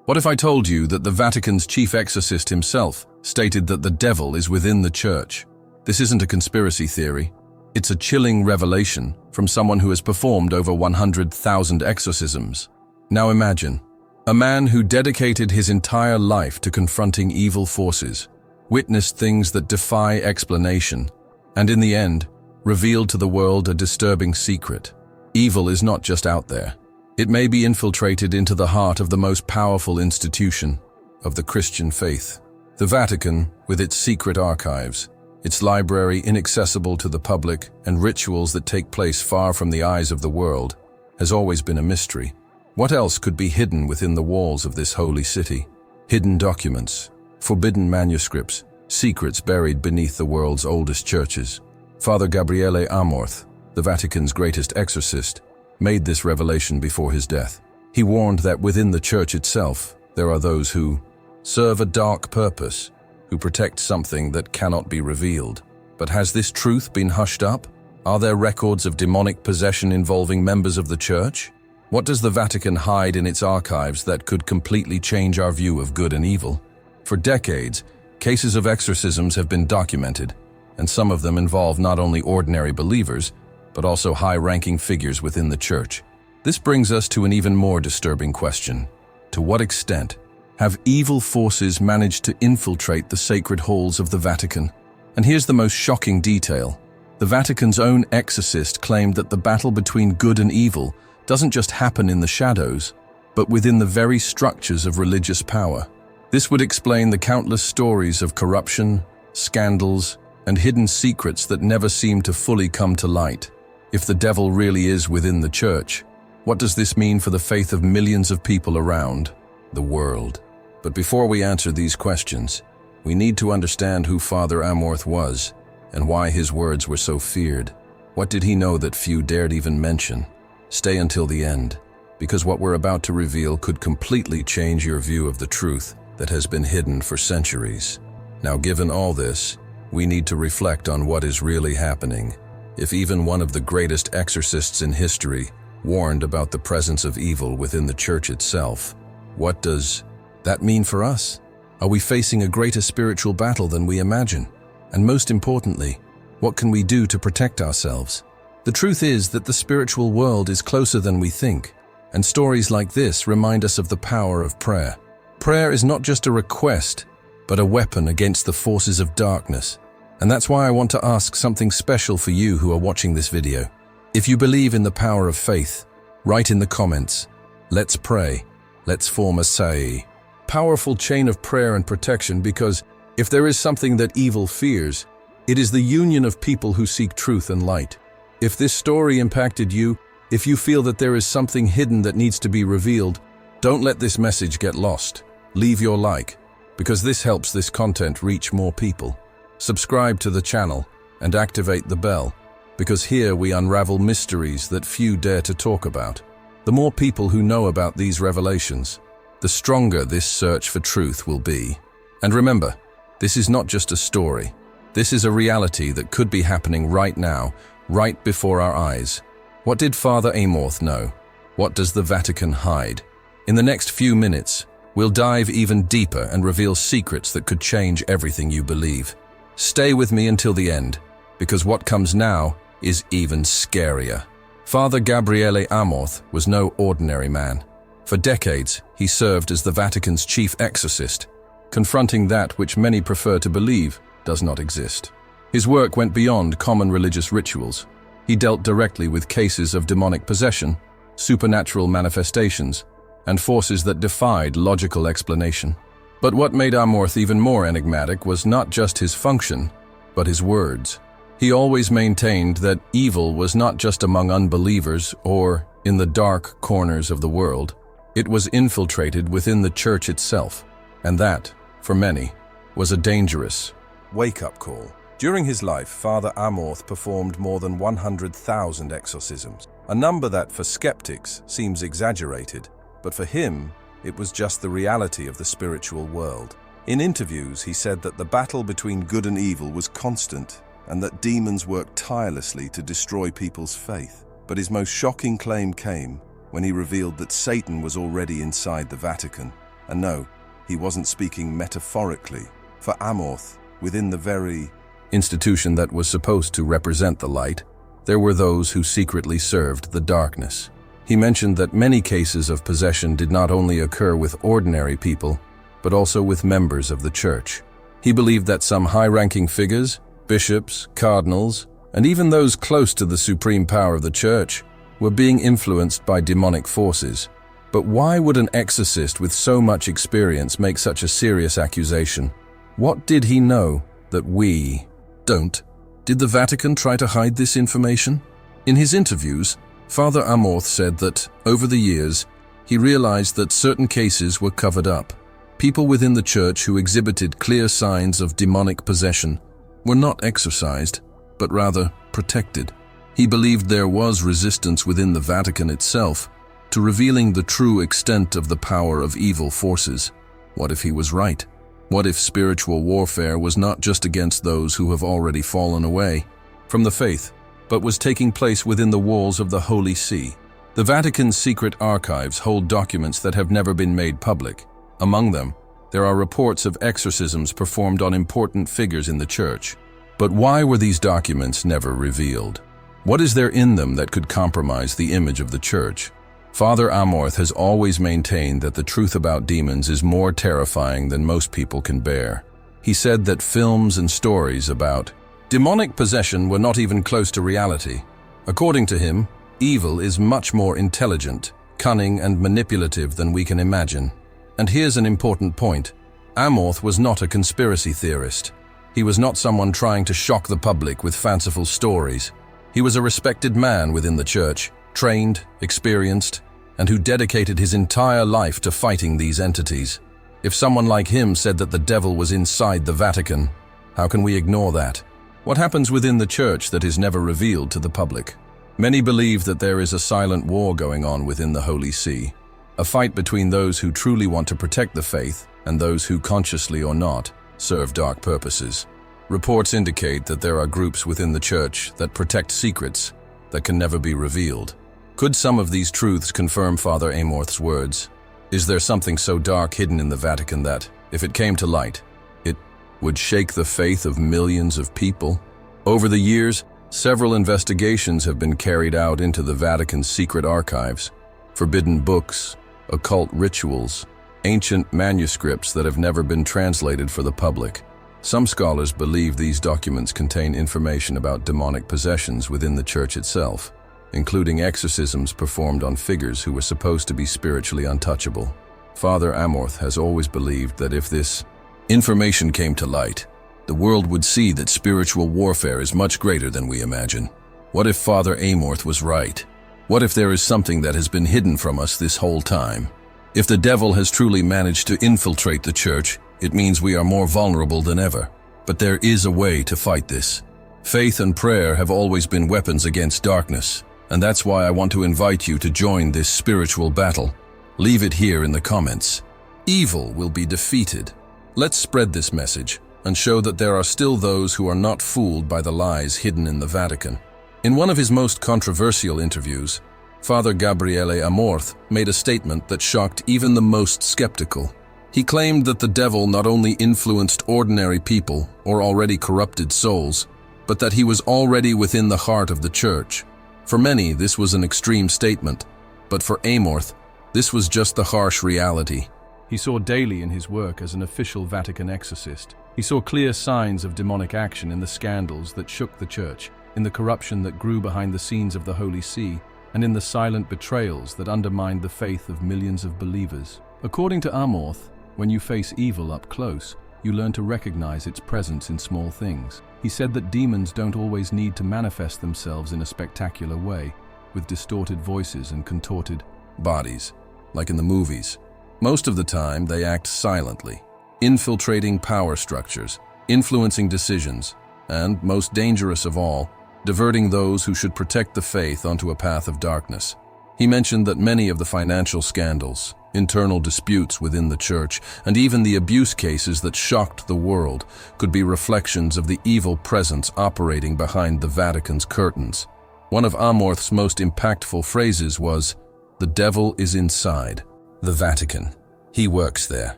What if I told you that the Vatican's chief exorcist himself stated that the devil is within the church? This isn't a conspiracy theory. It's a chilling revelation from someone who has performed over 100,000 exorcisms. Now imagine, a man who dedicated his entire life to confronting evil forces, witnessed things that defy explanation, and in the end, revealed to the world a disturbing secret. Evil is not just out there. It may be infiltrated into the heart of the most powerful institution of the Christian faith. The Vatican, with its secret archives, its library inaccessible to the public, and rituals that take place far from the eyes of the world, has always been a mystery. What else could be hidden within the walls of this holy city? Hidden documents, forbidden manuscripts, secrets buried beneath the world's oldest churches. Father Gabriele Amorth, the Vatican's greatest exorcist, made this revelation before his death. He warned that within the church itself, there are those who serve a dark purpose, who protect something that cannot be revealed. But has this truth been hushed up? Are there records of demonic possession involving members of the church? What does the Vatican hide in its archives that could completely change our view of good and evil? For decades, cases of exorcisms have been documented, and some of them involve not only ordinary believers, but also high-ranking figures within the church. This brings us to an even more disturbing question. To what extent have evil forces managed to infiltrate the sacred halls of the Vatican? And here's the most shocking detail. The Vatican's own exorcist claimed that the battle between good and evil doesn't just happen in the shadows, but within the very structures of religious power. This would explain the countless stories of corruption, scandals, and hidden secrets that never seem to fully come to light. If the devil really is within the church, what does this mean for the faith of millions of people around the world? But before we answer these questions, we need to understand who Father Amorth was and why his words were so feared. What did he know that few dared even mention? Stay until the end, because what we're about to reveal could completely change your view of the truth that has been hidden for centuries. Now, given all this, we need to reflect on what is really happening. If even one of the greatest exorcists in history warned about the presence of evil within the church itself, what does that mean for us? Are we facing a greater spiritual battle than we imagine? And most importantly, what can we do to protect ourselves? The truth is that the spiritual world is closer than we think, and stories like this remind us of the power of prayer. Prayer is not just a request, but a weapon against the forces of darkness. And that's why I want to ask something special for you who are watching this video. If you believe in the power of faith, write in the comments, "Let's pray, let's form a powerful chain of prayer and protection, because if there is something that evil fears, it is the union of people who seek truth and light. If this story impacted you, if you feel that there is something hidden that needs to be revealed, don't let this message get lost. Leave your like, because this helps this content reach more people. Subscribe to the channel and activate the bell, because here we unravel mysteries that few dare to talk about. The more people who know about these revelations, the stronger this search for truth will be. And remember, this is not just a story. This is a reality that could be happening right now, right before our eyes. What did Father Amorth know? What does the Vatican hide? In the next few minutes, we'll dive even deeper and reveal secrets that could change everything you believe. Stay with me until the end, because what comes now is even scarier. Father Gabriele Amorth was no ordinary man. For decades, he served as the Vatican's chief exorcist, confronting that which many prefer to believe does not exist. His work went beyond common religious rituals. He dealt directly with cases of demonic possession, supernatural manifestations, and forces that defied logical explanation. But what made Amorth even more enigmatic was not just his function, but his words. He always maintained that evil was not just among unbelievers or in the dark corners of the world. It was infiltrated within the church itself, and that, for many, was a dangerous wake-up call. During his life, Father Amorth performed more than 100,000 exorcisms, a number that for skeptics seems exaggerated, but for him, it was just the reality of the spiritual world. In interviews, he said that the battle between good and evil was constant and that demons worked tirelessly to destroy people's faith. But his most shocking claim came when he revealed that Satan was already inside the Vatican. And no, he wasn't speaking metaphorically. For Amorth, within the very institution that was supposed to represent the light, there were those who secretly served the darkness. He mentioned that many cases of possession did not only occur with ordinary people, but also with members of the church. He believed that some high-ranking figures, bishops, cardinals, and even those close to the supreme power of the church, were being influenced by demonic forces. But why would an exorcist with so much experience make such a serious accusation? What did he know that we don't? Did the Vatican try to hide this information? In his interviews, Father Amorth said that, over the years, he realized that certain cases were covered up. People within the church who exhibited clear signs of demonic possession were not exorcised, but rather protected. He believed there was resistance within the Vatican itself to revealing the true extent of the power of evil forces. What if he was right? What if spiritual warfare was not just against those who have already fallen away from the faith, but was taking place within the walls of the Holy See? The Vatican's secret archives hold documents that have never been made public. Among them, there are reports of exorcisms performed on important figures in the church. But why were these documents never revealed? What is there in them that could compromise the image of the church? Father Amorth has always maintained that the truth about demons is more terrifying than most people can bear. He said that films and stories about demonic possession were not even close to reality. According to him, evil is much more intelligent, cunning, and manipulative than we can imagine. And here's an important point. Amorth was not a conspiracy theorist. He was not someone trying to shock the public with fanciful stories. He was a respected man within the church, trained, experienced, and who dedicated his entire life to fighting these entities. If someone like him said that the devil was inside the Vatican, how can we ignore that? What happens within the church that is never revealed to the public? Many believe that there is a silent war going on within the Holy See, a fight between those who truly want to protect the faith and those who, consciously or not, serve dark purposes. Reports indicate that there are groups within the church that protect secrets that can never be revealed. Could some of these truths confirm Father Amorth's words? Is there something so dark hidden in the Vatican that, if it came to light, it would shake the faith of millions of people? Over the years, several investigations have been carried out into the Vatican's secret archives. Forbidden books, occult rituals, ancient manuscripts that have never been translated for the public. Some scholars believe these documents contain information about demonic possessions within the church itself, including exorcisms performed on figures who were supposed to be spiritually untouchable. Father Amorth has always believed that if this information came to light, the world would see that spiritual warfare is much greater than we imagine. What if Father Amorth was right? What if there is something that has been hidden from us this whole time? If the devil has truly managed to infiltrate the church, it means we are more vulnerable than ever. But there is a way to fight this. Faith and prayer have always been weapons against darkness, and that's why I want to invite you to join this spiritual battle. Leave it here in the comments. Evil will be defeated. Let's spread this message and show that there are still those who are not fooled by the lies hidden in the Vatican. In one of his most controversial interviews, Father Gabriele Amorth made a statement that shocked even the most skeptical. He claimed that the devil not only influenced ordinary people or already corrupted souls, but that he was already within the heart of the church. For many, this was an extreme statement, but for Amorth, this was just the harsh reality. He saw daily in his work as an official Vatican exorcist. He saw clear signs of demonic action in the scandals that shook the church, in the corruption that grew behind the scenes of the Holy See, and in the silent betrayals that undermined the faith of millions of believers. According to Amorth, when you face evil up close, you learn to recognize its presence in small things. He said that demons don't always need to manifest themselves in a spectacular way, with distorted voices and contorted bodies, like in the movies. Most of the time, they act silently, infiltrating power structures, influencing decisions, and, most dangerous of all, diverting those who should protect the faith onto a path of darkness. He mentioned that many of the financial scandals, internal disputes within the church, and even the abuse cases that shocked the world could be reflections of the evil presence operating behind the Vatican's curtains. One of Amorth's most impactful phrases was, "The devil is inside the Vatican." He works there.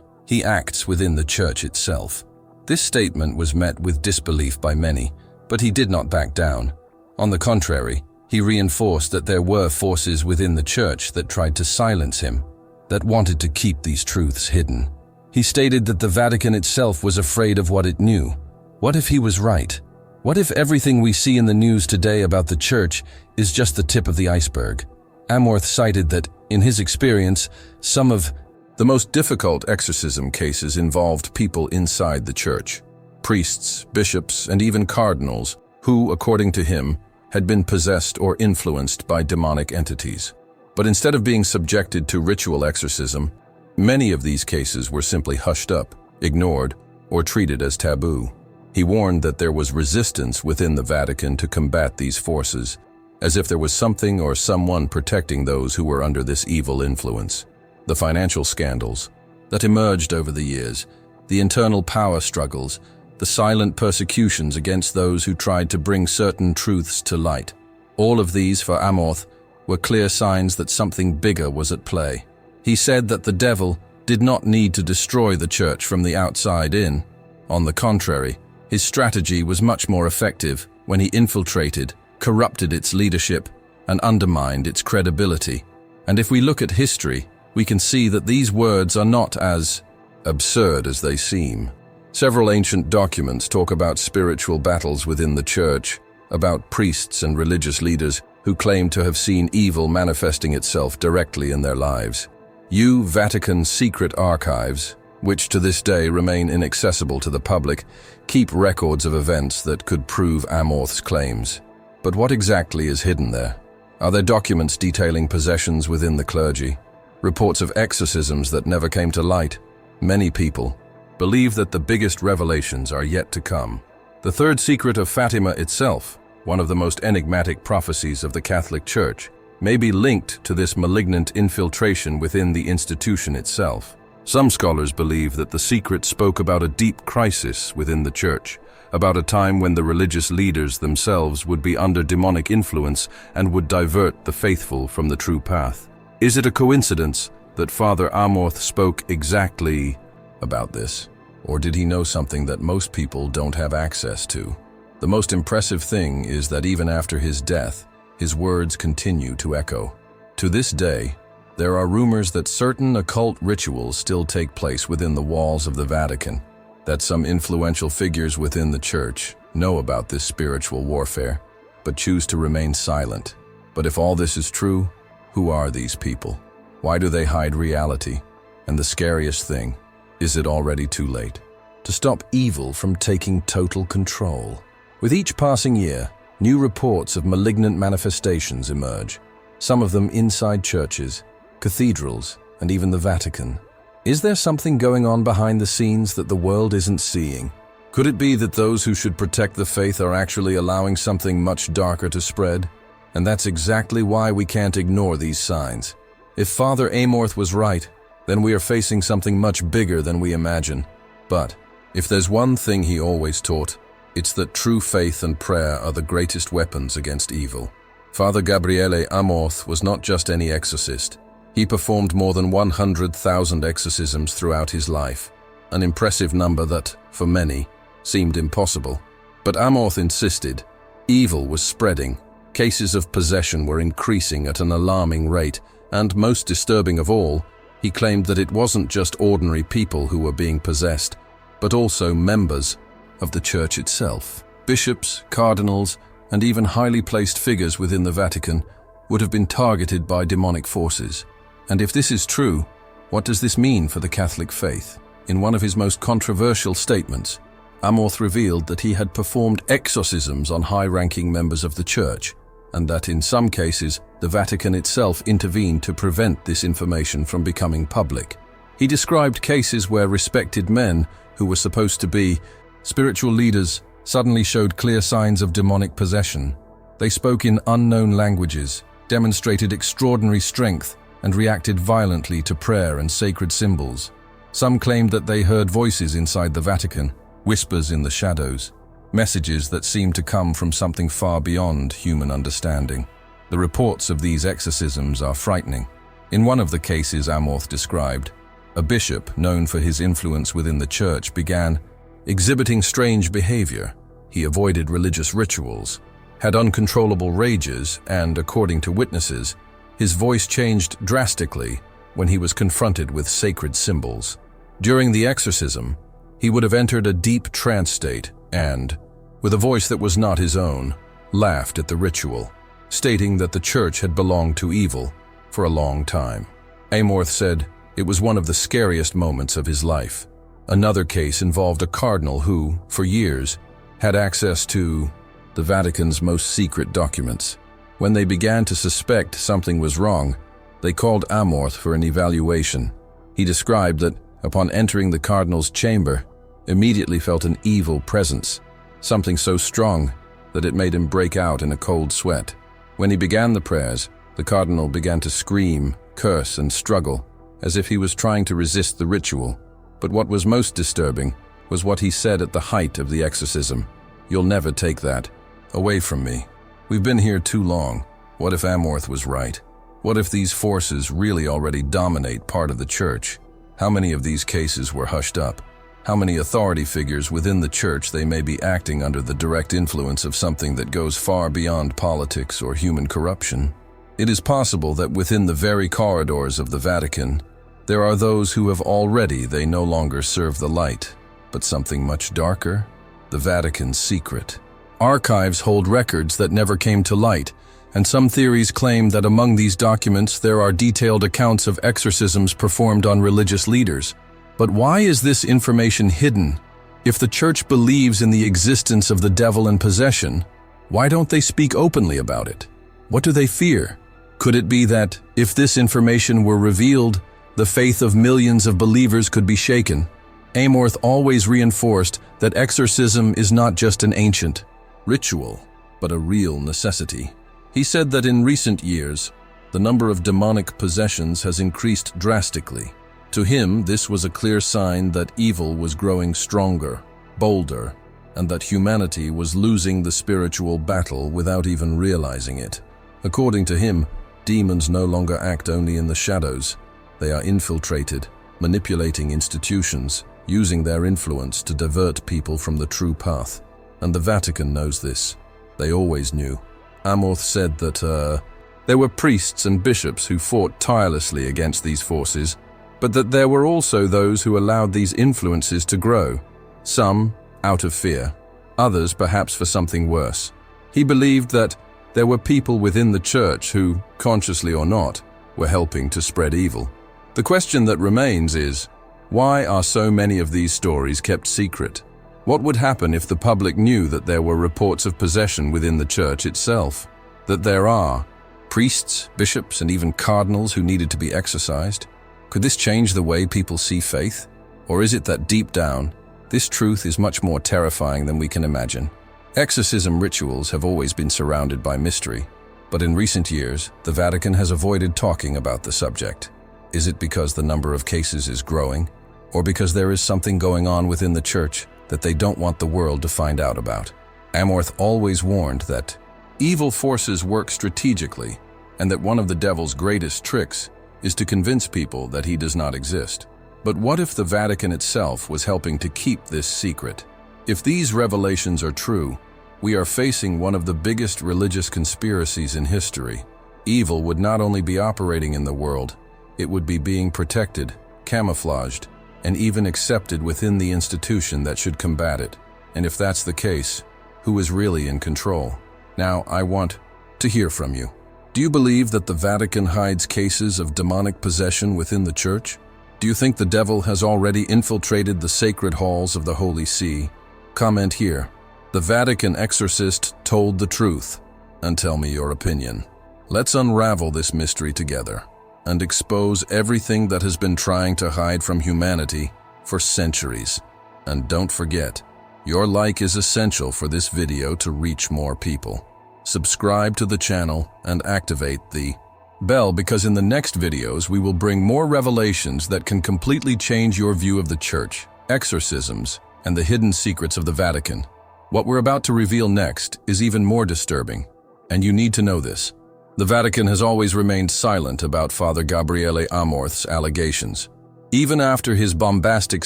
He acts within the church itself. This statement was met with disbelief by many, but he did not back down. On the contrary, he reinforced that there were forces within the church that tried to silence him, that wanted to keep these truths hidden. He stated that the Vatican itself was afraid of what it knew. What if he was right? What if everything we see in the news today about the church is just the tip of the iceberg? Amorth cited that, in his experience, some of the most difficult exorcism cases involved people inside the church, priests, bishops, and even cardinals, who, according to him, had been possessed or influenced by demonic entities. But instead of being subjected to ritual exorcism, many of these cases were simply hushed up, ignored, or treated as taboo. He warned that there was resistance within the Vatican to combat these forces, as if there was something or someone protecting those who were under this evil influence. The financial scandals that emerged over the years, the internal power struggles, the silent persecutions against those who tried to bring certain truths to light. All of these, for Amorth, were clear signs that something bigger was at play. He said that the devil did not need to destroy the church from the outside in. On the contrary, his strategy was much more effective when he infiltrated, corrupted its leadership, and undermined its credibility. And if we look at history, we can see that these words are not as absurd as they seem. Several ancient documents talk about spiritual battles within the church, about priests and religious leaders who claim to have seen evil manifesting itself directly in their lives. Vatican's secret archives, which to this day remain inaccessible to the public, keep records of events that could prove Amorth's claims. But what exactly is hidden there? Are there documents detailing possessions within the clergy? Reports of exorcisms that never came to light? Many people believe that the biggest revelations are yet to come. The third secret of Fatima itself, one of the most enigmatic prophecies of the Catholic Church, may be linked to this malignant infiltration within the institution itself. Some scholars believe that the secret spoke about a deep crisis within the church, about a time when the religious leaders themselves would be under demonic influence and would divert the faithful from the true path. Is it a coincidence that Father Amorth spoke exactly about this? Or did he know something that most people don't have access to? The most impressive thing is that even after his death, his words continue to echo. To this day, there are rumors that certain occult rituals still take place within the walls of the Vatican, that some influential figures within the church know about this spiritual warfare, but choose to remain silent. But if all this is true, who are these people? Why do they hide reality? And the scariest thing, is it already too late to stop evil from taking total control? With each passing year, new reports of malignant manifestations emerge, some of them inside churches, cathedrals, and even the Vatican. Is there something going on behind the scenes that the world isn't seeing? Could it be that those who should protect the faith are actually allowing something much darker to spread? And that's exactly why we can't ignore these signs. If Father Amorth was right, then we are facing something much bigger than we imagine. But if there's one thing he always taught, it's that true faith and prayer are the greatest weapons against evil. Father Gabriele Amorth was not just any exorcist. He performed more than 100,000 exorcisms throughout his life, an impressive number that, for many, seemed impossible. But Amorth insisted evil was spreading, cases of possession were increasing at an alarming rate, and most disturbing of all, he claimed that it wasn't just ordinary people who were being possessed, but also members of the church itself. Bishops, cardinals, and even highly placed figures within the Vatican would have been targeted by demonic forces. And if this is true, what does this mean for the Catholic faith? In one of his most controversial statements, Amorth revealed that he had performed exorcisms on high-ranking members of the church, and that in some cases, the Vatican itself intervened to prevent this information from becoming public. He described cases where respected men, who were supposed to be spiritual leaders, suddenly showed clear signs of demonic possession. They spoke in unknown languages, demonstrated extraordinary strength, and reacted violently to prayer and sacred symbols. Some claimed that they heard voices inside the Vatican, whispers in the shadows, messages that seemed to come from something far beyond human understanding. The reports of these exorcisms are frightening. In one of the cases Amorth described, A bishop, known for his influence within the church, began exhibiting strange behavior. He avoided religious rituals, had uncontrollable rages, and, according to witnesses, his voice changed drastically when he was confronted with sacred symbols. During the exorcism, he would have entered a deep trance state and, with a voice that was not his own, laughed at the ritual, stating that the church had belonged to evil for a long time. Amorth said it was one of the scariest moments of his life. Another case involved a cardinal who, for years, had access to the Vatican's most secret documents. When they began to suspect something was wrong, they called Amorth for an evaluation. He described that, upon entering the cardinal's chamber, immediately felt an evil presence, something so strong that it made him break out in a cold sweat. When he began the prayers, the cardinal began to scream, curse, and struggle, as if he was trying to resist the ritual. But what was most disturbing was what he said at the height of the exorcism. "You'll never take that away from me. We've been here too long." What if Amorth was right? What if these forces really already dominate part of the church? How many of these cases were hushed up? How many authority figures within the church they may be acting under the direct influence of something that goes far beyond politics or human corruption? It is possible that within the very corridors of the Vatican, there are those who have already they no longer serve the light, but something much darker, the Vatican's secret. Archives hold records that never came to light, and some theories claim that among these documents there are detailed accounts of exorcisms performed on religious leaders. But why is this information hidden? If the church believes in the existence of the devil and possession, why don't they speak openly about it? What do they fear? Could it be that, if this information were revealed, the faith of millions of believers could be shaken? Amorth always reinforced that exorcism is not just an ancient ritual, but a real necessity. He said that in recent years, the number of demonic possessions has increased drastically. To him, this was a clear sign that evil was growing stronger, bolder, and that humanity was losing the spiritual battle without even realizing it. According to him, demons no longer act only in the shadows. They are infiltrated, manipulating institutions, using their influence to divert people from the true path. And the Vatican knows this. They always knew. Amorth said that there were priests and bishops who fought tirelessly against these forces, but that there were also those who allowed these influences to grow, some out of fear, others perhaps for something worse. He believed that there were people within the church who, consciously or not, were helping to spread evil. The question that remains is, why are so many of these stories kept secret? What would happen if the public knew that there were reports of possession within the church itself? That there are priests, bishops, and even cardinals who needed to be exorcised? Could this change the way people see faith? Or is it that deep down, this truth is much more terrifying than we can imagine? Exorcism rituals have always been surrounded by mystery, but in recent years, the Vatican has avoided talking about the subject. Is it because the number of cases is growing, or because there is something going on within the church that they don't want the world to find out about? Amorth always warned that evil forces work strategically, and that one of the devil's greatest tricks is to convince people that he does not exist. But what if the Vatican itself was helping to keep this secret? If these revelations are true, we are facing one of the biggest religious conspiracies in history. Evil would not only be operating in the world, it would be being protected, camouflaged, and even accepted within the institution that should combat it. And if that's the case, who is really in control? Now, I want to hear from you. Do you believe that the Vatican hides cases of demonic possession within the church? Do you think the devil has already infiltrated the sacred halls of the Holy See? Comment here. The Vatican Exorcist told the truth, and tell me your opinion. Let's unravel this mystery together and expose everything that has been trying to hide from humanity for centuries. And don't forget, your like is essential for this video to reach more people. Subscribe to the channel and activate the bell, because in the next videos we will bring more revelations that can completely change your view of the church, exorcisms, and the hidden secrets of the Vatican. What we're about to reveal next is even more disturbing, and you need to know this. The Vatican has always remained silent about Father Gabriele Amorth's allegations. Even after his bombastic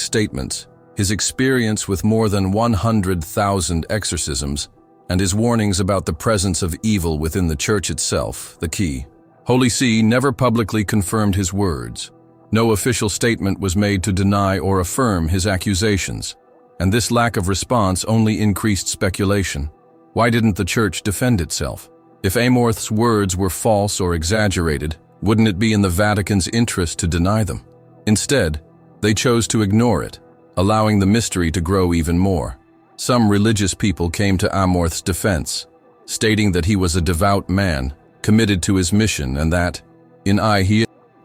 statements, his experience with more than 100,000 exorcisms, and his warnings about the presence of evil within the church itself, the key. Holy See never publicly confirmed his words. No official statement was made to deny or affirm his accusations, and this lack of response only increased speculation. Why didn't the church defend itself? If Amorth's words were false or exaggerated, wouldn't it be in the Vatican's interest to deny them? Instead, they chose to ignore it, allowing the mystery to grow even more. Some religious people came to Amorth's defense, stating that he was a devout man, committed to his mission, and that, in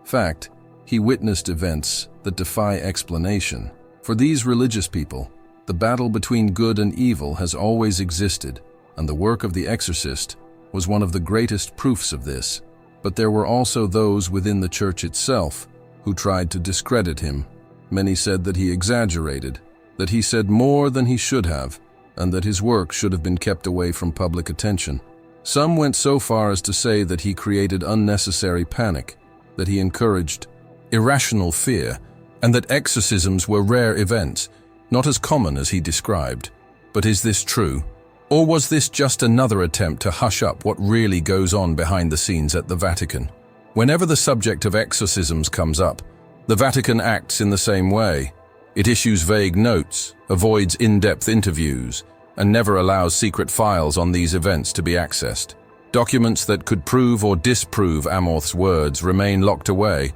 fact, he witnessed events that defy explanation. For these religious people, the battle between good and evil has always existed, and the work of the exorcist was one of the greatest proofs of this. But there were also those within the church itself who tried to discredit him. Many said that he exaggerated, that he said more than he should have, and that his work should have been kept away from public attention. Some went so far as to say that he created unnecessary panic, that he encouraged irrational fear, and that exorcisms were rare events, not as common as he described. But is this true? Or was this just another attempt to hush up what really goes on behind the scenes at the Vatican? Whenever the subject of exorcisms comes up, the Vatican acts in the same way. It issues vague notes, avoids in-depth interviews, and never allows secret files on these events to be accessed. Documents that could prove or disprove Amorth's words remain locked away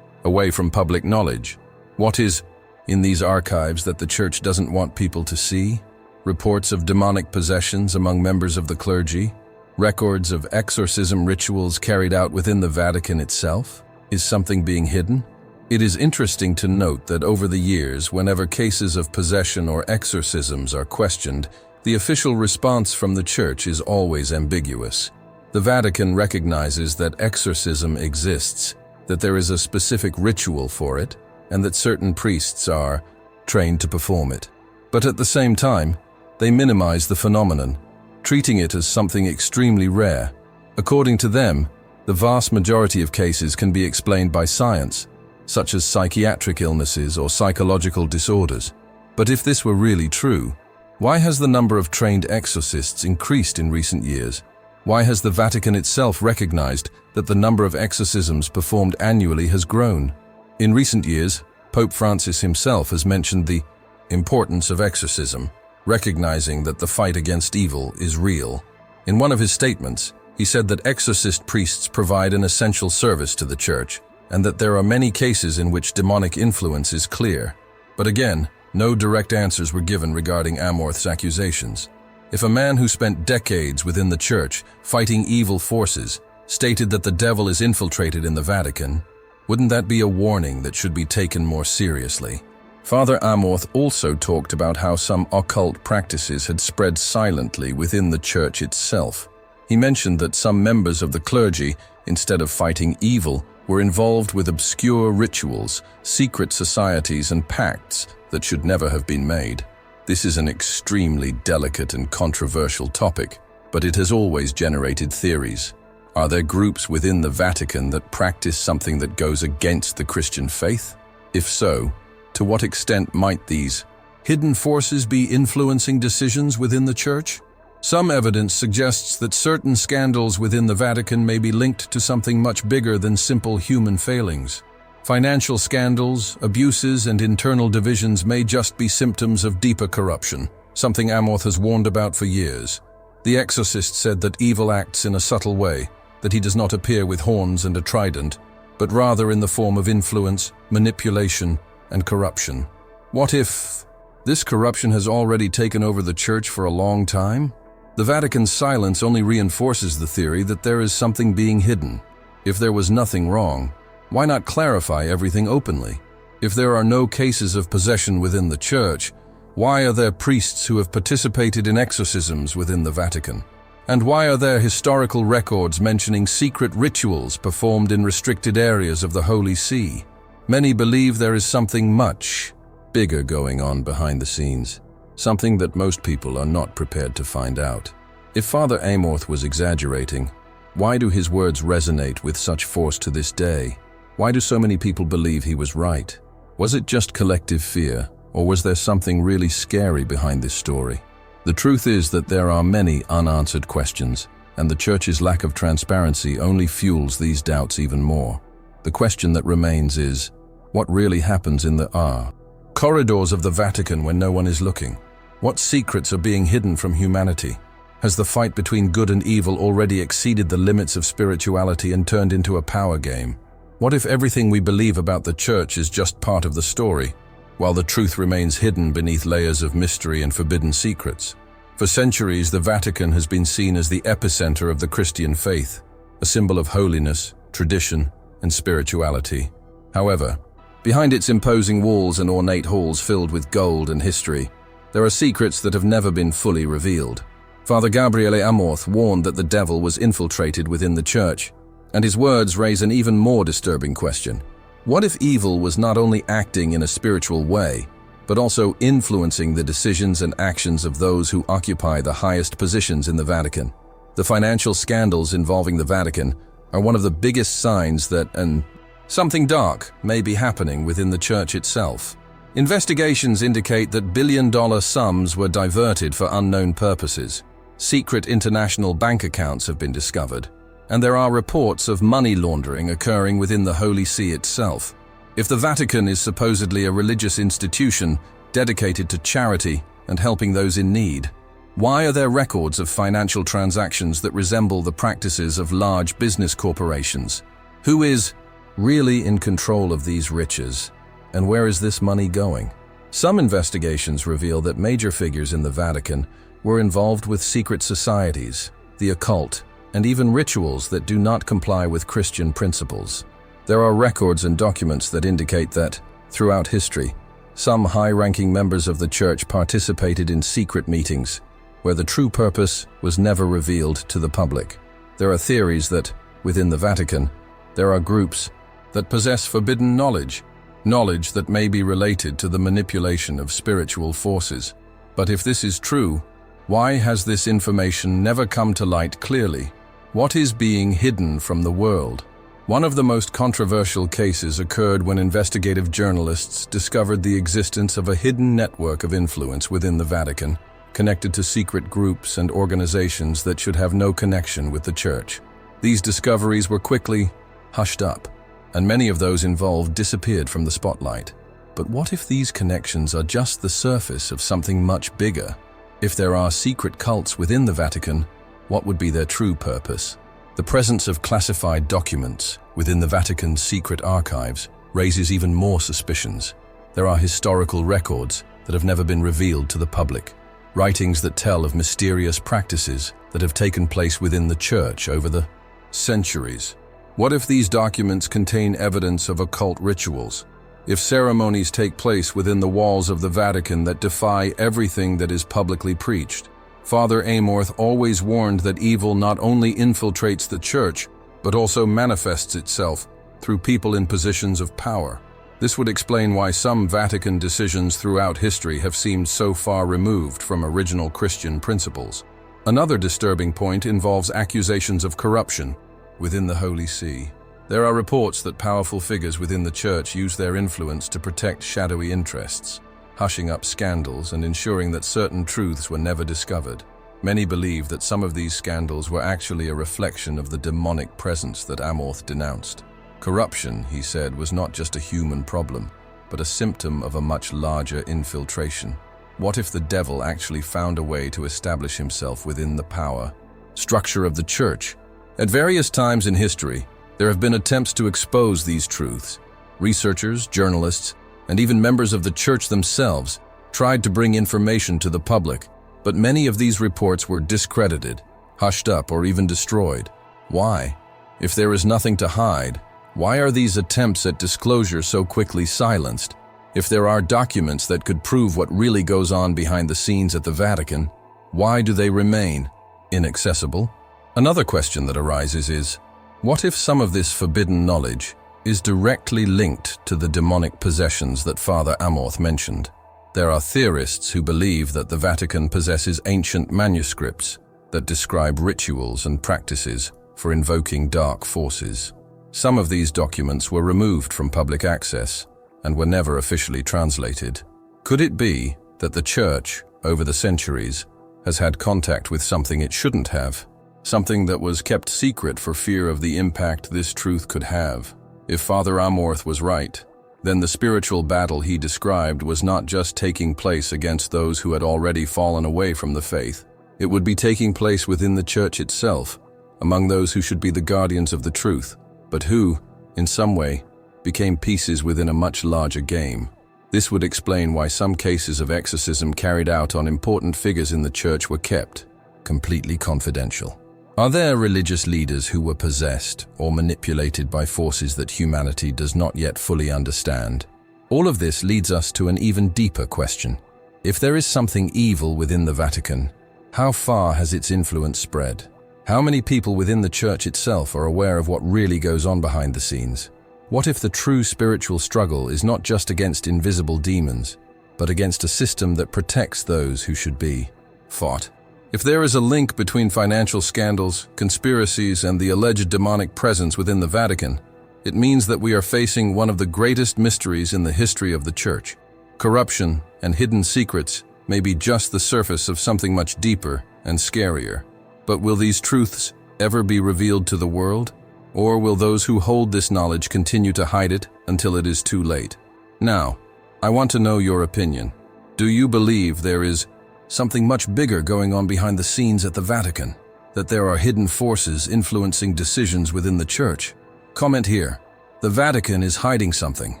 from public knowledge. What is in these archives that the church doesn't want people to see? Reports of demonic possessions among members of the clergy? Records of exorcism rituals carried out within the Vatican itself? Is something being hidden? It is interesting to note that over the years, whenever cases of possession or exorcisms are questioned, the official response from the church is always ambiguous. The Vatican recognizes that exorcism exists, that there is a specific ritual for it, and that certain priests are trained to perform it. But at the same time, they minimize the phenomenon, treating it as something extremely rare. According to them, the vast majority of cases can be explained by science, such as psychiatric illnesses or psychological disorders. But if this were really true, why has the number of trained exorcists increased in recent years? Why has the Vatican itself recognized that the number of exorcisms performed annually has grown? In recent years, Pope Francis himself has mentioned the importance of exorcism, recognizing that the fight against evil is real. In one of his statements, he said that exorcist priests provide an essential service to the church, and that there are many cases in which demonic influence is clear. But again, no direct answers were given regarding Amorth's accusations. If a man who spent decades within the church fighting evil forces stated that the devil is infiltrated in the Vatican, wouldn't that be a warning that should be taken more seriously? Father Amorth also talked about how some occult practices had spread silently within the church itself. He mentioned that some members of the clergy, instead of fighting evil, were involved with obscure rituals, secret societies, and pacts that should never have been made. This is an extremely delicate and controversial topic, but it has always generated theories. Are there groups within the Vatican that practice something that goes against the Christian faith? If so, to what extent might these hidden forces be influencing decisions within the church? Some evidence suggests that certain scandals within the Vatican may be linked to something much bigger than simple human failings. Financial scandals, abuses, and internal divisions may just be symptoms of deeper corruption, something Amorth has warned about for years. The exorcist said that evil acts in a subtle way, that he does not appear with horns and a trident, but rather in the form of influence, manipulation, and corruption. What if this corruption has already taken over the church for a long time? The Vatican's silence only reinforces the theory that there is something being hidden. If there was nothing wrong, why not clarify everything openly? If there are no cases of possession within the church, why are there priests who have participated in exorcisms within the Vatican? And why are there historical records mentioning secret rituals performed in restricted areas of the Holy See? Many believe there is something much bigger going on behind the scenes, something that most people are not prepared to find out. If Father Amorth was exaggerating, why do his words resonate with such force to this day? Why do so many people believe he was right? Was it just collective fear, or was there something really scary behind this story? The truth is that there are many unanswered questions, and the Church's lack of transparency only fuels these doubts even more. The question that remains is, what really happens in the corridors of the Vatican when no one is looking? What secrets are being hidden from humanity? Has the fight between good and evil already exceeded the limits of spirituality and turned into a power game? What if everything we believe about the Church is just part of the story, while the truth remains hidden beneath layers of mystery and forbidden secrets? For centuries, the Vatican has been seen as the epicenter of the Christian faith, a symbol of holiness, tradition, and spirituality. However, behind its imposing walls and ornate halls filled with gold and history, there are secrets that have never been fully revealed. Father Gabriele Amorth warned that the devil was infiltrated within the Church, and his words raise an even more disturbing question. What if evil was not only acting in a spiritual way, but also influencing the decisions and actions of those who occupy the highest positions in the Vatican? The financial scandals involving the Vatican are one of the biggest signs that something dark may be happening within the Church itself. Investigations indicate that billion-dollar sums were diverted for unknown purposes. Secret international bank accounts have been discovered, and there are reports of money laundering occurring within the Holy See itself. If the Vatican is supposedly a religious institution dedicated to charity and helping those in need, why are there records of financial transactions that resemble the practices of large business corporations? Who is really in control of these riches, and where is this money going? Some investigations reveal that major figures in the Vatican were involved with secret societies, the occult, and even rituals that do not comply with Christian principles. There are records and documents that indicate that, throughout history, some high-ranking members of the Church participated in secret meetings, where the true purpose was never revealed to the public. There are theories that, within the Vatican, there are groups that possess forbidden knowledge that may be related to the manipulation of spiritual forces. But if this is true, why has this information never come to light clearly? What is being hidden from the world? One of the most controversial cases occurred when investigative journalists discovered the existence of a hidden network of influence within the Vatican, connected to secret groups and organizations that should have no connection with the Church. These discoveries were quickly hushed up, and many of those involved disappeared from the spotlight. But what if these connections are just the surface of something much bigger? If there are secret cults within the Vatican, what would be their true purpose? The presence of classified documents within the Vatican's secret archives raises even more suspicions. There are historical records that have never been revealed to the public, writings that tell of mysterious practices that have taken place within the Church over the centuries. What if these documents contain evidence of occult rituals? If ceremonies take place within the walls of the Vatican that defy everything that is publicly preached? Father Amorth always warned that evil not only infiltrates the Church, but also manifests itself through people in positions of power. This would explain why some Vatican decisions throughout history have seemed so far removed from original Christian principles. Another disturbing point involves accusations of corruption within the Holy See. There are reports that powerful figures within the Church use their influence to protect shadowy interests, hushing up scandals and ensuring that certain truths were never discovered. Many believe that some of these scandals were actually a reflection of the demonic presence that Amorth denounced. Corruption, he said, was not just a human problem, but a symptom of a much larger infiltration. What if the devil actually found a way to establish himself within the power structure of the Church? At various times in history, there have been attempts to expose these truths. Researchers, journalists, and even members of the Church themselves tried to bring information to the public, but many of these reports were discredited, hushed up, or even destroyed. Why? If there is nothing to hide, why are these attempts at disclosure so quickly silenced? If there are documents that could prove what really goes on behind the scenes at the Vatican, why do they remain inaccessible? Another question that arises is, what if some of this forbidden knowledge is directly linked to the demonic possessions that Father Amorth mentioned? There are theorists who believe that the Vatican possesses ancient manuscripts that describe rituals and practices for invoking dark forces. Some of these documents were removed from public access, and were never officially translated. Could it be that the Church, over the centuries, has had contact with something it shouldn't have? Something that was kept secret for fear of the impact this truth could have? If Father Amorth was right, then the spiritual battle he described was not just taking place against those who had already fallen away from the faith. It would be taking place within the Church itself, among those who should be the guardians of the truth, but who, in some way, became pieces within a much larger game. This would explain why some cases of exorcism carried out on important figures in the Church were kept completely confidential. Are there religious leaders who were possessed or manipulated by forces that humanity does not yet fully understand? All of this leads us to an even deeper question. If there is something evil within the Vatican, how far has its influence spread? How many people within the Church itself are aware of what really goes on behind the scenes? What if the true spiritual struggle is not just against invisible demons, but against a system that protects those who should be fought? If there is a link between financial scandals, conspiracies, and the alleged demonic presence within the Vatican, it means that we are facing one of the greatest mysteries in the history of the Church. Corruption and hidden secrets may be just the surface of something much deeper and scarier. But will these truths ever be revealed to the world? Or will those who hold this knowledge continue to hide it until it is too late? Now, I want to know your opinion. Do you believe there is something much bigger going on behind the scenes at the Vatican? That there are hidden forces influencing decisions within the Church? Comment here. The Vatican is hiding something,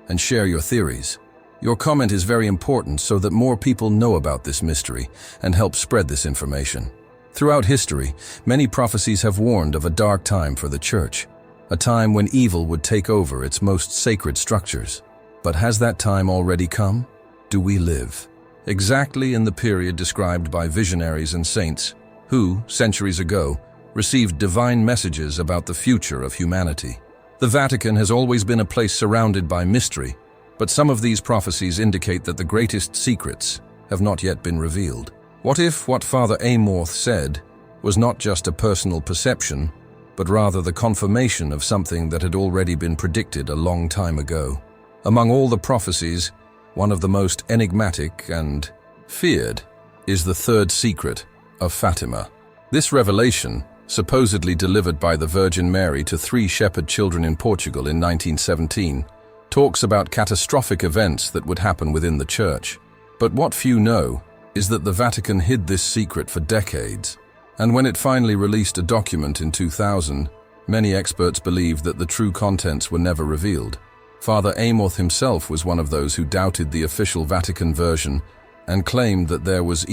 and share your theories. Your comment is very important so that more people know about this mystery and help spread this information. Throughout history, many prophecies have warned of a dark time for the Church, a time when evil would take over its most sacred structures. But has that time already come? Do we live exactly in the period described by visionaries and saints who, centuries ago, received divine messages about the future of humanity? The Vatican has always been a place surrounded by mystery, but some of these prophecies indicate that the greatest secrets have not yet been revealed. What if what Father Amorth said was not just a personal perception, but rather the confirmation of something that had already been predicted a long time ago? Among all the prophecies, one of the most enigmatic and feared is the third secret of Fatima. This revelation, supposedly delivered by the Virgin Mary to 3 shepherd children in Portugal in 1917, talks about catastrophic events that would happen within the Church. But what few know is that the Vatican hid this secret for decades, and when it finally released a document in 2000, many experts believe that the true contents were never revealed. Father Amorth himself was one of those who doubted the official Vatican version and claimed that there was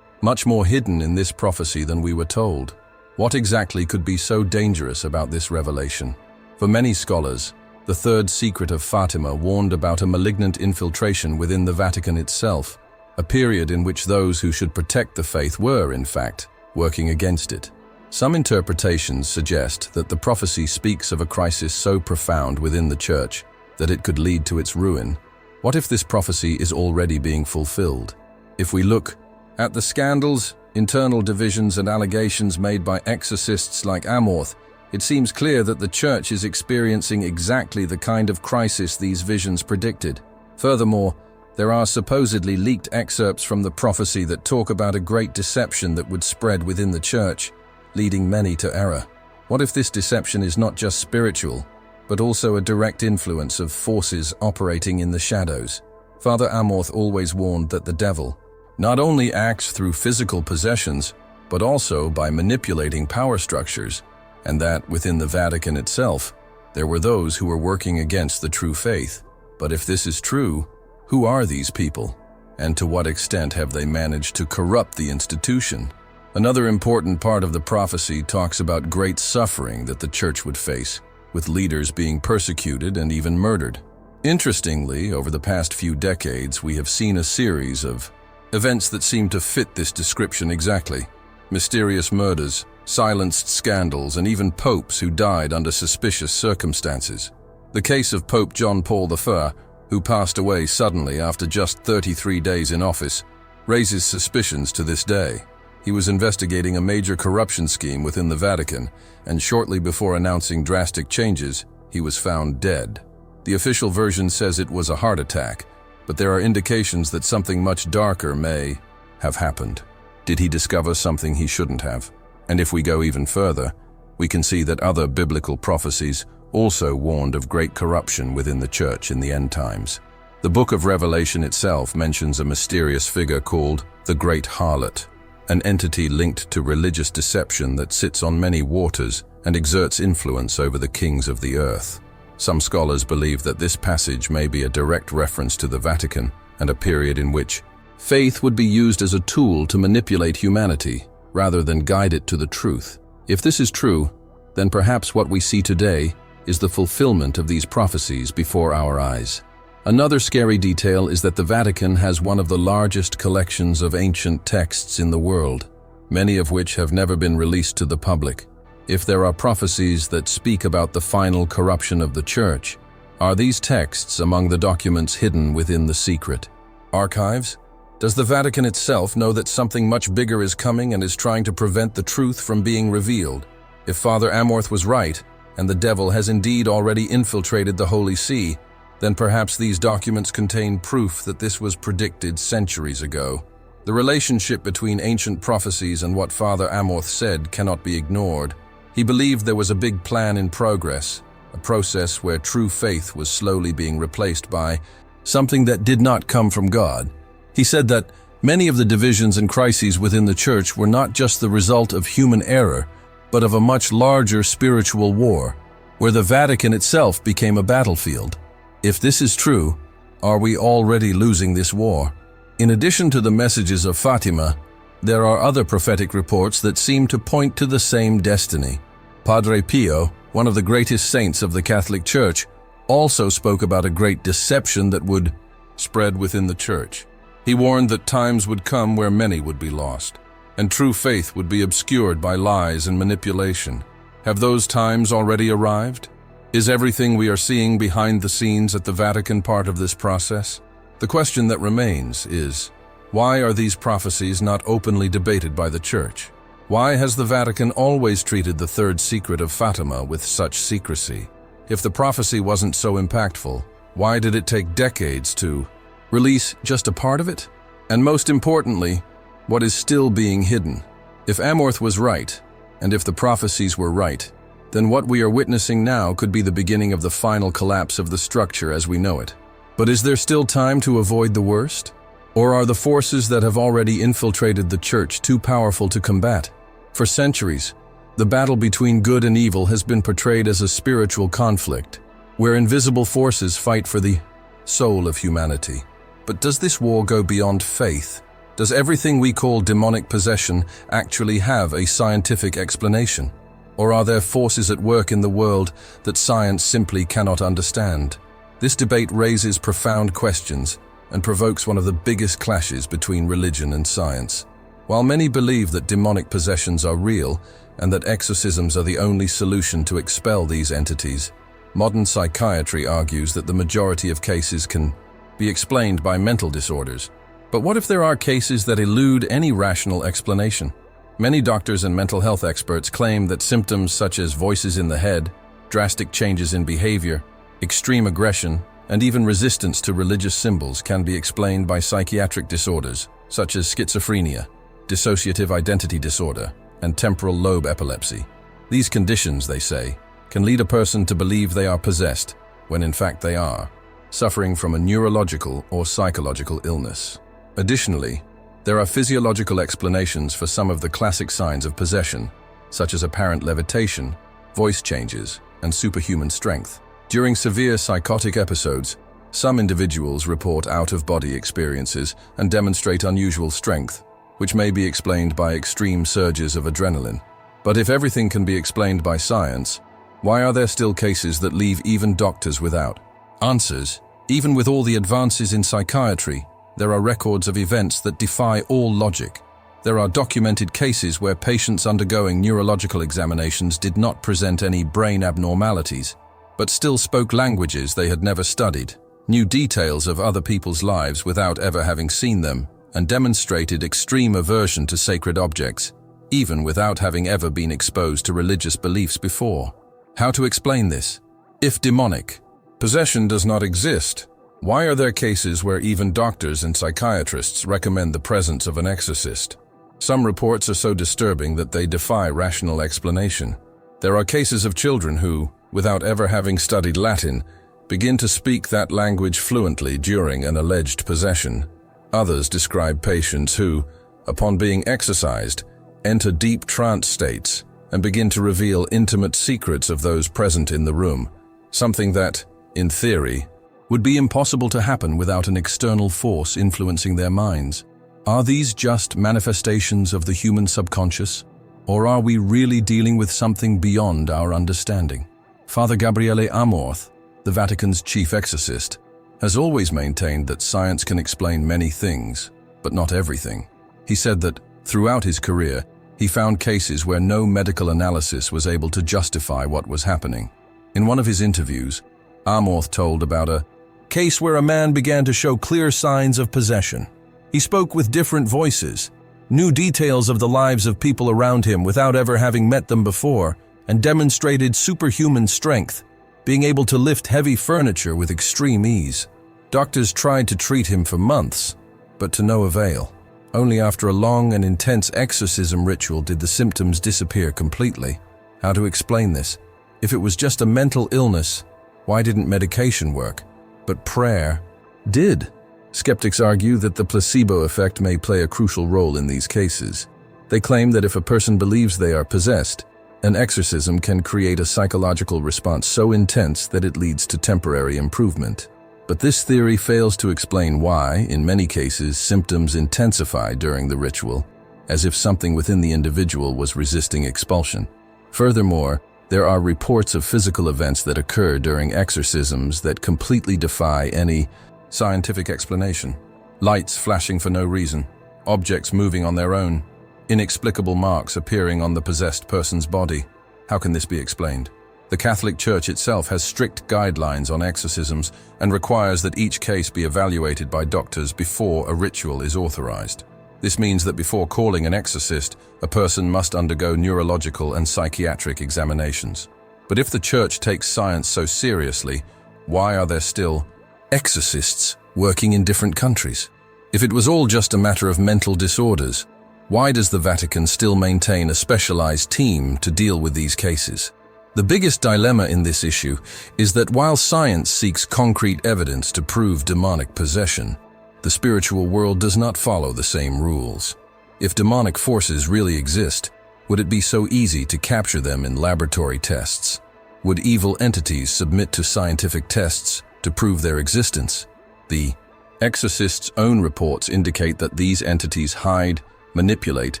much more hidden in this prophecy than we were told. What exactly could be so dangerous about this revelation? For many scholars, the third secret of Fatima warned about a malignant infiltration within the Vatican itself, a period in which those who should protect the faith were, in fact, working against it. Some interpretations suggest that the prophecy speaks of a crisis so profound within the Church that it could lead to its ruin. What if this prophecy is already being fulfilled? If we look at the scandals, internal divisions, and allegations made by exorcists like Amorth, it seems clear that the Church is experiencing exactly the kind of crisis these visions predicted. Furthermore, there are supposedly leaked excerpts from the prophecy that talk about a great deception that would spread within the Church, leading many to error. What if this deception is not just spiritual, but also a direct influence of forces operating in the shadows? Father Amorth always warned that the devil not only acts through physical possessions, but also by manipulating power structures, and that within the Vatican itself, there were those who were working against the true faith. But if this is true, who are these people? And to what extent have they managed to corrupt the institution? Another important part of the prophecy talks about great suffering that the Church would face, with leaders being persecuted and even murdered. Interestingly, over the past few decades, we have seen a series of events that seem to fit this description exactly. Mysterious murders, silenced scandals, and even popes who died under suspicious circumstances. The case of Pope John Paul I, who passed away suddenly after just 33 days in office, raises suspicions to this day. He was investigating a major corruption scheme within the Vatican, and shortly before announcing drastic changes, he was found dead. The official version says it was a heart attack, but there are indications that something much darker may have happened. Did he discover something he shouldn't have? And if we go even further, we can see that other biblical prophecies also warned of great corruption within the church in the end times. The book of Revelation itself mentions a mysterious figure called the Great Harlot, an entity linked to religious deception that sits on many waters and exerts influence over the kings of the earth. Some scholars believe that this passage may be a direct reference to the Vatican and a period in which faith would be used as a tool to manipulate humanity rather than guide it to the truth. If this is true, then perhaps what we see today is the fulfillment of these prophecies before our eyes. Another scary detail is that the Vatican has one of the largest collections of ancient texts in the world, many of which have never been released to the public. If there are prophecies that speak about the final corruption of the Church, are these texts among the documents hidden within the secret archives? Does the Vatican itself know that something much bigger is coming and is trying to prevent the truth from being revealed? If Father Amorth was right, and the devil has indeed already infiltrated the Holy See, then perhaps these documents contain proof that this was predicted centuries ago. The relationship between ancient prophecies and what Father Amorth said cannot be ignored. He believed there was a big plan in progress, a process where true faith was slowly being replaced by something that did not come from God. He said that many of the divisions and crises within the Church were not just the result of human error, but of a much larger spiritual war, where the Vatican itself became a battlefield. If this is true, are we already losing this war? In addition to the messages of Fatima, there are other prophetic reports that seem to point to the same destiny. Padre Pio, one of the greatest saints of the Catholic Church, also spoke about a great deception that would spread within the Church. He warned that times would come where many would be lost, and true faith would be obscured by lies and manipulation. Have those times already arrived? Is everything we are seeing behind the scenes at the Vatican part of this process? The question that remains is, why are these prophecies not openly debated by the Church? Why has the Vatican always treated the third secret of Fatima with such secrecy? If the prophecy wasn't so impactful, why did it take decades to release just a part of it? And most importantly, what is still being hidden? If Amorth was right, and if the prophecies were right, then what we are witnessing now could be the beginning of the final collapse of the structure as we know it. But is there still time to avoid the worst? Or are the forces that have already infiltrated the Church too powerful to combat? For centuries, the battle between good and evil has been portrayed as a spiritual conflict, where invisible forces fight for the soul of humanity. But does this war go beyond faith? Does everything we call demonic possession actually have a scientific explanation? Or are there forces at work in the world that science simply cannot understand? This debate raises profound questions and provokes one of the biggest clashes between religion and science. While many believe that demonic possessions are real and that exorcisms are the only solution to expel these entities, modern psychiatry argues that the majority of cases can be explained by mental disorders. But what if there are cases that elude any rational explanation? Many doctors and mental health experts claim that symptoms such as voices in the head, drastic changes in behavior, extreme aggression, and even resistance to religious symbols can be explained by psychiatric disorders such as schizophrenia, dissociative identity disorder, and temporal lobe epilepsy. These conditions, they say, can lead a person to believe they are possessed when in fact they are suffering from a neurological or psychological illness. Additionally, there are physiological explanations for some of the classic signs of possession, such as apparent levitation, voice changes, and superhuman strength. During severe psychotic episodes, some individuals report out-of-body experiences and demonstrate unusual strength, which may be explained by extreme surges of adrenaline. But if everything can be explained by science, why are there still cases that leave even doctors without answers? Even with all the advances in psychiatry, there are records of events that defy all logic. There are documented cases where patients undergoing neurological examinations did not present any brain abnormalities, but still spoke languages they had never studied, knew details of other people's lives without ever having seen them, and demonstrated extreme aversion to sacred objects, even without having ever been exposed to religious beliefs before. How to explain this? If demonic, Possession does not exist. Why are there cases where even doctors and psychiatrists recommend the presence of an exorcist? Some reports are so disturbing that they defy rational explanation. There are cases of children who, without ever having studied Latin, begin to speak that language fluently during an alleged possession. Others describe patients who, upon being exorcised, enter deep trance states and begin to reveal intimate secrets of those present in the room, something that, in theory, would be impossible to happen without an external force influencing their minds. Are these just manifestations of the human subconscious, or are we really dealing with something beyond our understanding? Father Gabriele Amorth, the Vatican's chief exorcist, has always maintained that science can explain many things, but not everything. He said that, throughout his career, he found cases where no medical analysis was able to justify what was happening. In one of his interviews, Amorth told about a case where a man began to show clear signs of possession. He spoke with different voices, knew details of the lives of people around him without ever having met them before, and demonstrated superhuman strength, being able to lift heavy furniture with extreme ease. Doctors tried to treat him for months, but to no avail. Only after a long and intense exorcism ritual did the symptoms disappear completely. How to explain this? If it was just a mental illness, why didn't medication work? But prayer did. Skeptics argue that the placebo effect may play a crucial role in these cases. They claim that if a person believes they are possessed, an exorcism can create a psychological response so intense that it leads to temporary improvement. But this theory fails to explain why, in many cases, symptoms intensify during the ritual, as if something within the individual was resisting expulsion. Furthermore, there are reports of physical events that occur during exorcisms that completely defy any scientific explanation. Lights flashing for no reason, objects moving on their own, inexplicable marks appearing on the possessed person's body. How can this be explained? The Catholic Church itself has strict guidelines on exorcisms and requires that each case be evaluated by doctors before a ritual is authorized. This means that before calling an exorcist, a person must undergo neurological and psychiatric examinations. But if the Church takes science so seriously, why are there still exorcists working in different countries? If it was all just a matter of mental disorders, why does the Vatican still maintain a specialized team to deal with these cases? The biggest dilemma in this issue is that while science seeks concrete evidence to prove demonic possession, the spiritual world does not follow the same rules. If demonic forces really exist, would it be so easy to capture them in laboratory tests? Would evil entities submit to scientific tests to prove their existence? The exorcist's own reports indicate that these entities hide, manipulate,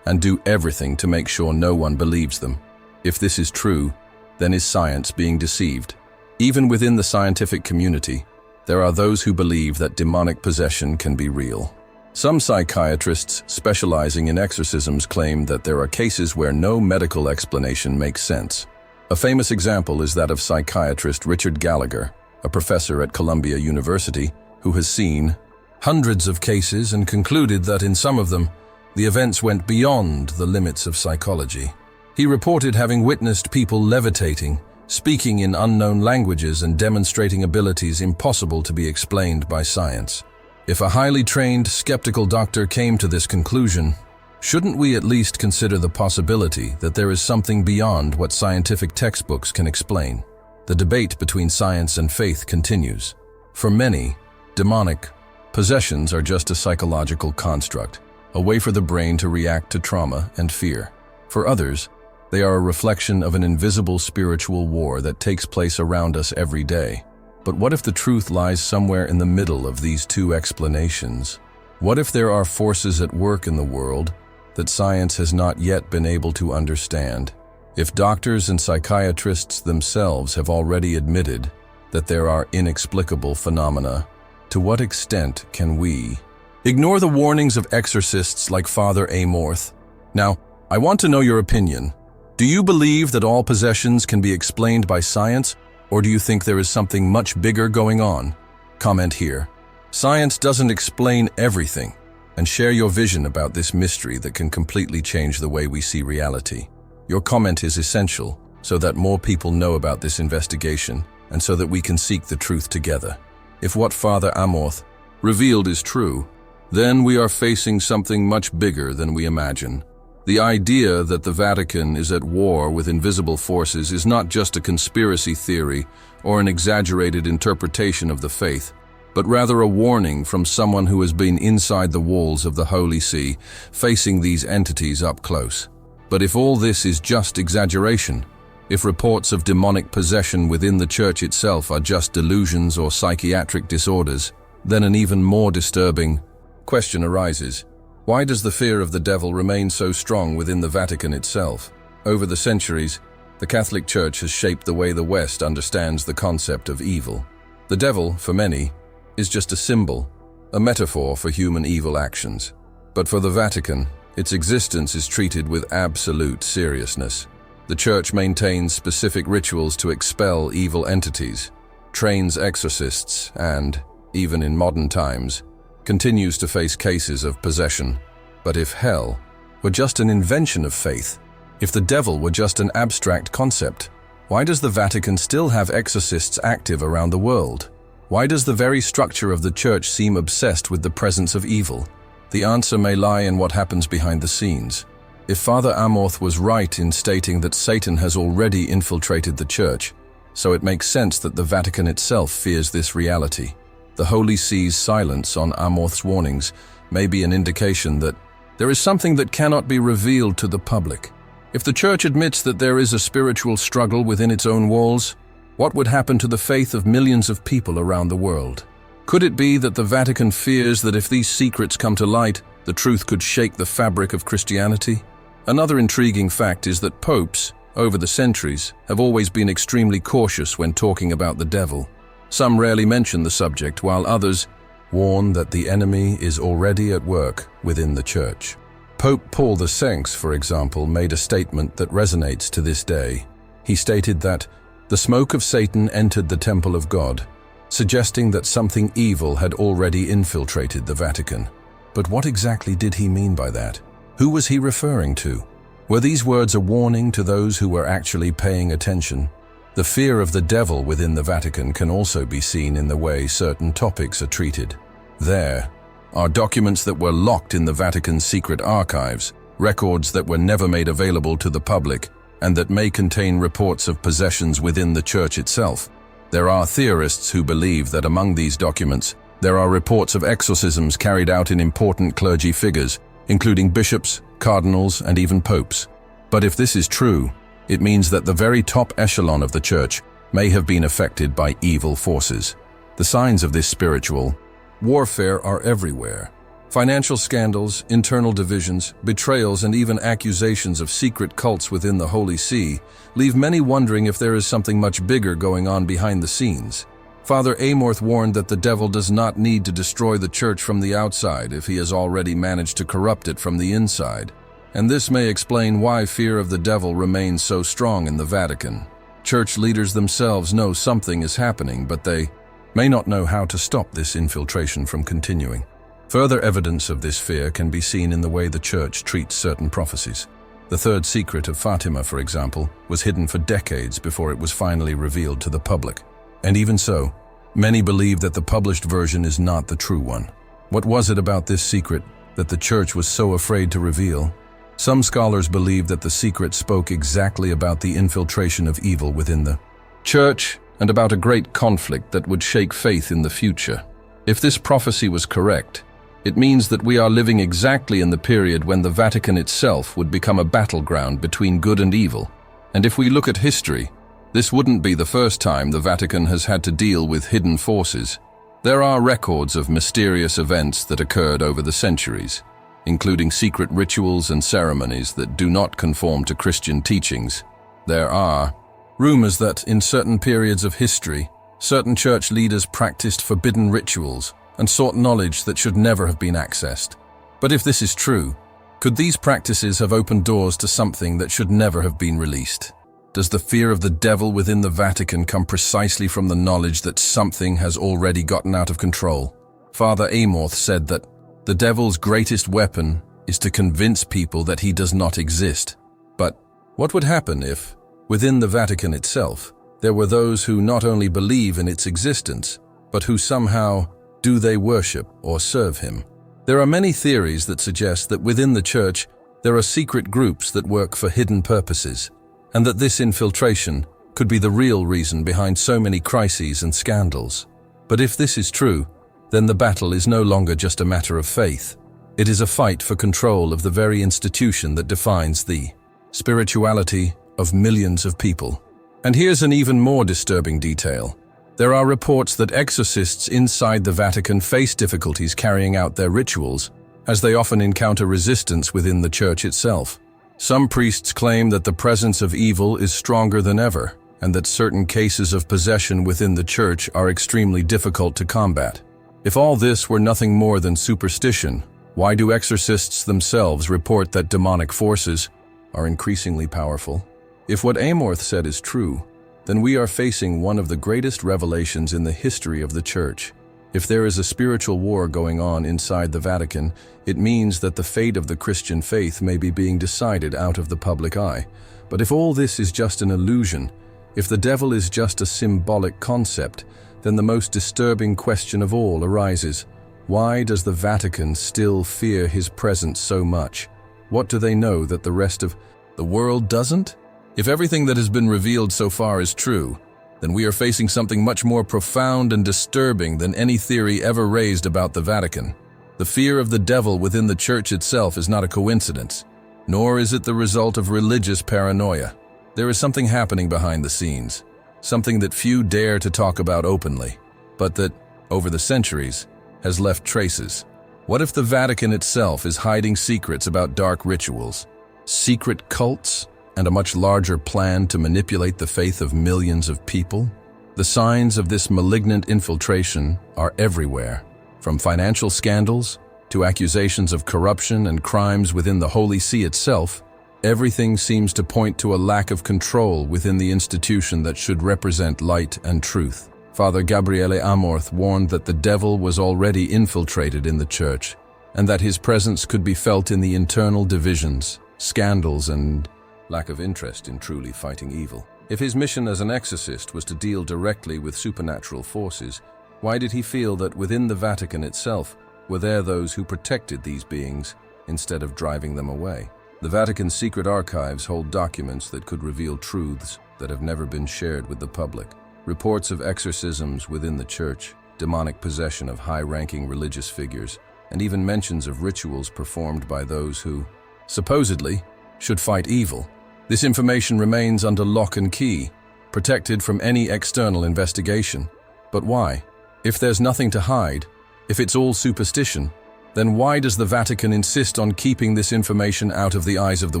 and do everything to make sure no one believes them. If this is true, then is science being deceived? Even within the scientific community, there are those who believe that demonic possession can be real. Some psychiatrists specializing in exorcisms claim that there are cases where no medical explanation makes sense. A famous example is that of psychiatrist Richard Gallagher, a professor at Columbia University, who has seen hundreds of cases and concluded that in some of them, the events went beyond the limits of psychology. He reported having witnessed people levitating, speaking in unknown languages and demonstrating abilities impossible to be explained by science. If a highly trained, skeptical doctor came to this conclusion, shouldn't we at least consider the possibility that there is something beyond what scientific textbooks can explain? The debate between science and faith continues. For many, demonic possessions are just a psychological construct, a way for the brain to react to trauma and fear. For others, they are a reflection of an invisible spiritual war that takes place around us every day. But what if the truth lies somewhere in the middle of these two explanations? What if there are forces at work in the world that science has not yet been able to understand? If doctors and psychiatrists themselves have already admitted that there are inexplicable phenomena, to what extent can we ignore the warnings of exorcists like Father Amorth? Now, I want to know your opinion. Do you believe that all possessions can be explained by science, or do you think there is something much bigger going on? Comment here. Science doesn't explain everything, and share your vision about this mystery that can completely change the way we see reality. Your comment is essential so that more people know about this investigation and so that we can seek the truth together. If what Father Amorth revealed is true, then we are facing something much bigger than we imagine. The idea that the Vatican is at war with invisible forces is not just a conspiracy theory or an exaggerated interpretation of the faith, but rather a warning from someone who has been inside the walls of the Holy See, facing these entities up close. But if all this is just exaggeration, if reports of demonic possession within the Church itself are just delusions or psychiatric disorders, then an even more disturbing question arises. Why does the fear of the devil remain so strong within the Vatican itself? Over the centuries, the Catholic Church has shaped the way the West understands the concept of evil. The devil, for many, is just a symbol, a metaphor for human evil actions. But for the Vatican, its existence is treated with absolute seriousness. The Church maintains specific rituals to expel evil entities, trains exorcists, and, even in modern times, continues to face cases of possession. But if hell were just an invention of faith, if the devil were just an abstract concept, why does the Vatican still have exorcists active around the world? Why does the very structure of the Church seem obsessed with the presence of evil? The answer may lie in what happens behind the scenes. If Father Amorth was right in stating that Satan has already infiltrated the Church, so it makes sense that the Vatican itself fears this reality. The Holy See's silence on Amorth's warnings may be an indication that there is something that cannot be revealed to the public. If the Church admits that there is a spiritual struggle within its own walls, what would happen to the faith of millions of people around the world? Could it be that the Vatican fears that if these secrets come to light, the truth could shake the fabric of Christianity? Another intriguing fact is that popes, over the centuries, have always been extremely cautious when talking about the devil. Some rarely mention the subject, while others warn that the enemy is already at work within the Church. Pope Paul VI, for example, made a statement that resonates to this day. He stated that the smoke of Satan entered the temple of God, suggesting that something evil had already infiltrated the Vatican. But what exactly did he mean by that? Who was he referring to? Were these words a warning to those who were actually paying attention? The fear of the devil within the Vatican can also be seen in the way certain topics are treated. There are documents that were locked in the Vatican's secret archives, records that were never made available to the public, and that may contain reports of possessions within the Church itself. There are theorists who believe that among these documents, there are reports of exorcisms carried out in important clergy figures, including bishops, cardinals, and even popes. But if this is true, it means that the very top echelon of the Church may have been affected by evil forces. The signs of this spiritual warfare are everywhere. Financial scandals, internal divisions, betrayals, and even accusations of secret cults within the Holy See leave many wondering if there is something much bigger going on behind the scenes. Father Amorth warned that the devil does not need to destroy the Church from the outside if he has already managed to corrupt it from the inside. And this may explain why fear of the devil remains so strong in the Vatican. Church leaders themselves know something is happening, but they may not know how to stop this infiltration from continuing. Further evidence of this fear can be seen in the way the Church treats certain prophecies. The third secret of Fatima, for example, was hidden for decades before it was finally revealed to the public. And even so, many believe that the published version is not the true one. What was it about this secret that the Church was so afraid to reveal? Some scholars believe that the secret spoke exactly about the infiltration of evil within the Church and about a great conflict that would shake faith in the future. If this prophecy was correct, it means that we are living exactly in the period when the Vatican itself would become a battleground between good and evil. And if we look at history, this wouldn't be the first time the Vatican has had to deal with hidden forces. There are records of mysterious events that occurred over the centuries, including secret rituals and ceremonies that do not conform to Christian teachings. There are rumors that in certain periods of history, certain church leaders practiced forbidden rituals and sought knowledge that should never have been accessed. But if this is true, could these practices have opened doors to something that should never have been released? Does the fear of the devil within the Vatican come precisely from the knowledge that something has already gotten out of control? Father Amorth said that the devil's greatest weapon is to convince people that he does not exist. But what would happen if, within the Vatican itself, there were those who not only believe in its existence, but who somehow do they worship or serve him. There are many theories that suggest that within the church there are secret groups that work for hidden purposes, and that this infiltration could be the real reason behind so many crises and scandals. But if this is true, then the battle is no longer just a matter of faith. It is a fight for control of the very institution that defines the spirituality of millions of people. And here's an even more disturbing detail. There are reports that exorcists inside the Vatican face difficulties carrying out their rituals, as they often encounter resistance within the church itself. Some priests claim that the presence of evil is stronger than ever, and that certain cases of possession within the church are extremely difficult to combat. If all this were nothing more than superstition, why do exorcists themselves report that demonic forces are increasingly powerful? If what Amorth said is true, then we are facing one of the greatest revelations in the history of the church. If there is a spiritual war going on inside the Vatican, it means that the fate of the Christian faith may be being decided out of the public eye. But if all this is just an illusion, if the devil is just a symbolic concept, then the most disturbing question of all arises. Why does the Vatican still fear his presence so much? What do they know that the rest of the world doesn't? If everything that has been revealed so far is true, then we are facing something much more profound and disturbing than any theory ever raised about the Vatican. The fear of the devil within the church itself is not a coincidence, nor is it the result of religious paranoia. There is something happening behind the scenes, something that few dare to talk about openly, but that, over the centuries, has left traces. What if the Vatican itself is hiding secrets about dark rituals, secret cults, and a much larger plan to manipulate the faith of millions of people? The signs of this malignant infiltration are everywhere, from financial scandals to accusations of corruption and crimes within the Holy See itself. Everything seems to point to a lack of control within the institution that should represent light and truth. Father Gabriele Amorth warned that the devil was already infiltrated in the church, and that his presence could be felt in the internal divisions, scandals, and lack of interest in truly fighting evil. If his mission as an exorcist was to deal directly with supernatural forces, why did he feel that within the Vatican itself were there those who protected these beings instead of driving them away? The Vatican's secret archives hold documents that could reveal truths that have never been shared with the public. Reports of exorcisms within the church, demonic possession of high-ranking religious figures, and even mentions of rituals performed by those who, supposedly, should fight evil. This information remains under lock and key, protected from any external investigation. But why? If there's nothing to hide, if it's all superstition, then why does the Vatican insist on keeping this information out of the eyes of the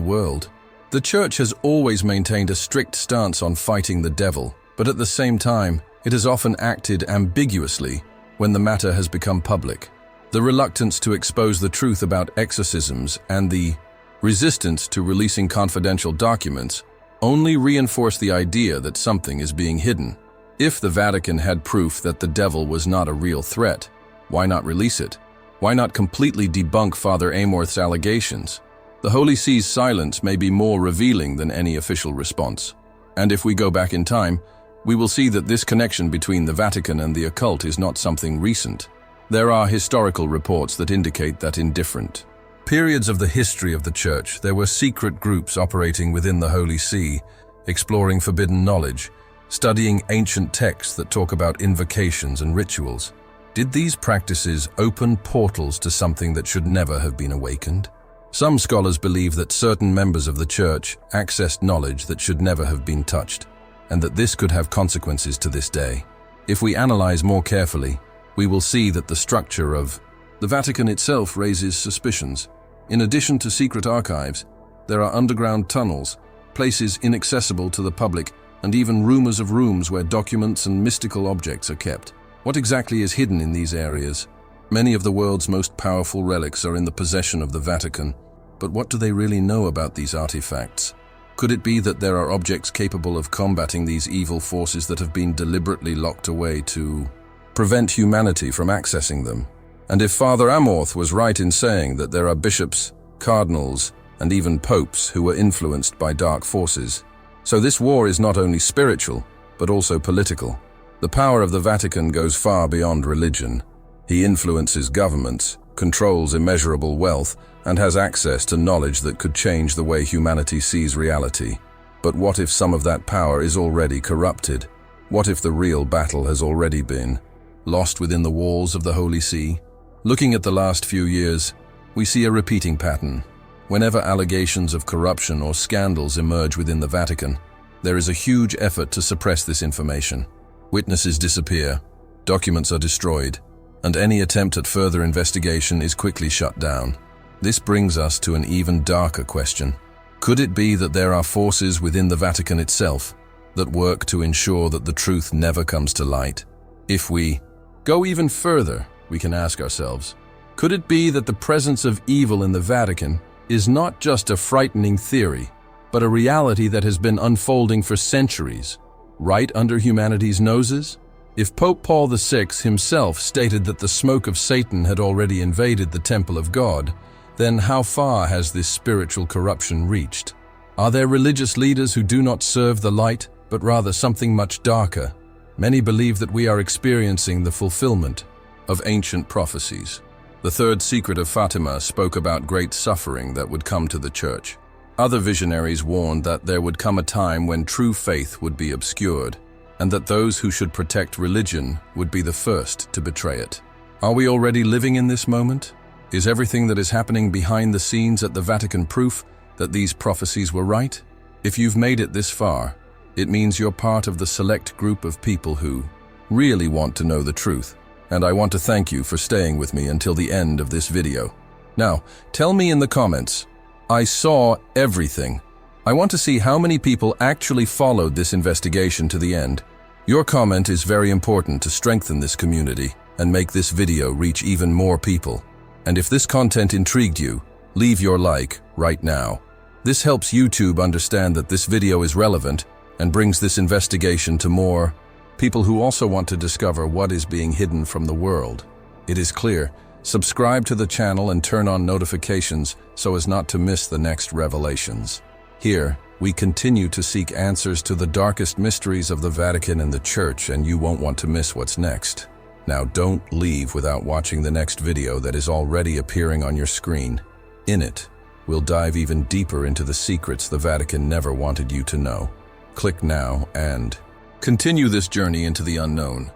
world? The Church has always maintained a strict stance on fighting the devil, but at the same time, it has often acted ambiguously when the matter has become public. The reluctance to expose the truth about exorcisms and the resistance to releasing confidential documents only reinforce the idea that something is being hidden. If the Vatican had proof that the devil was not a real threat, why not release it? Why not completely debunk Father Amorth's allegations? The Holy See's silence may be more revealing than any official response. And if we go back in time, we will see that this connection between the Vatican and the occult is not something recent. There are historical reports that indicate that in different periods of the history of the Church, there were secret groups operating within the Holy See, exploring forbidden knowledge, studying ancient texts that talk about invocations and rituals. Did these practices open portals to something that should never have been awakened? Some scholars believe that certain members of the Church accessed knowledge that should never have been touched, and that this could have consequences to this day. If we analyze more carefully, we will see that the structure of the Vatican itself raises suspicions. In addition to secret archives, there are underground tunnels, places inaccessible to the public, and even rumors of rooms where documents and mystical objects are kept. What exactly is hidden in these areas? Many of the world's most powerful relics are in the possession of the Vatican, but what do they really know about these artifacts? Could it be that there are objects capable of combating these evil forces that have been deliberately locked away to prevent humanity from accessing them? And if Father Amorth was right in saying that there are bishops, cardinals, and even popes who were influenced by dark forces, so this war is not only spiritual, but also political. The power of the Vatican goes far beyond religion. He influences governments, controls immeasurable wealth, and has access to knowledge that could change the way humanity sees reality. But what if some of that power is already corrupted? What if the real battle has already been lost within the walls of the Holy See? Looking at the last few years, we see a repeating pattern. Whenever allegations of corruption or scandals emerge within the Vatican, there is a huge effort to suppress this information. Witnesses disappear, documents are destroyed, and any attempt at further investigation is quickly shut down. This brings us to an even darker question. Could it be that there are forces within the Vatican itself that work to ensure that the truth never comes to light? If we go even further, we can ask ourselves, could it be that the presence of evil in the Vatican is not just a frightening theory, but a reality that has been unfolding for centuries, right under humanity's noses? If Pope Paul VI himself stated that the smoke of Satan had already invaded the temple of God, then how far has this spiritual corruption reached? Are there religious leaders who do not serve the light, but rather something much darker? Many believe that we are experiencing the fulfillment of ancient prophecies. The third secret of Fatima spoke about great suffering that would come to the church. Other visionaries warned that there would come a time when true faith would be obscured, and that those who should protect religion would be the first to betray it. Are we already living in this moment? Is everything that is happening behind the scenes at the Vatican proof that these prophecies were right? If you've made it this far, it means you're part of the select group of people who really want to know the truth. And I want to thank you for staying with me until the end of this video. Now, tell me in the comments, I saw everything. I want to see how many people actually followed this investigation to the end. Your comment is very important to strengthen this community and make this video reach even more people. And if this content intrigued you, leave your like right now. This helps YouTube understand that this video is relevant and brings this investigation to more people who also want to discover what is being hidden from the world. It is clear. Subscribe to the channel and turn on notifications so as not to miss the next revelations. Here, we continue to seek answers to the darkest mysteries of the Vatican and the Church, and you won't want to miss what's next. Now don't leave without watching the next video that is already appearing on your screen. In it, we'll dive even deeper into the secrets the Vatican never wanted you to know. Click now and continue this journey into the unknown.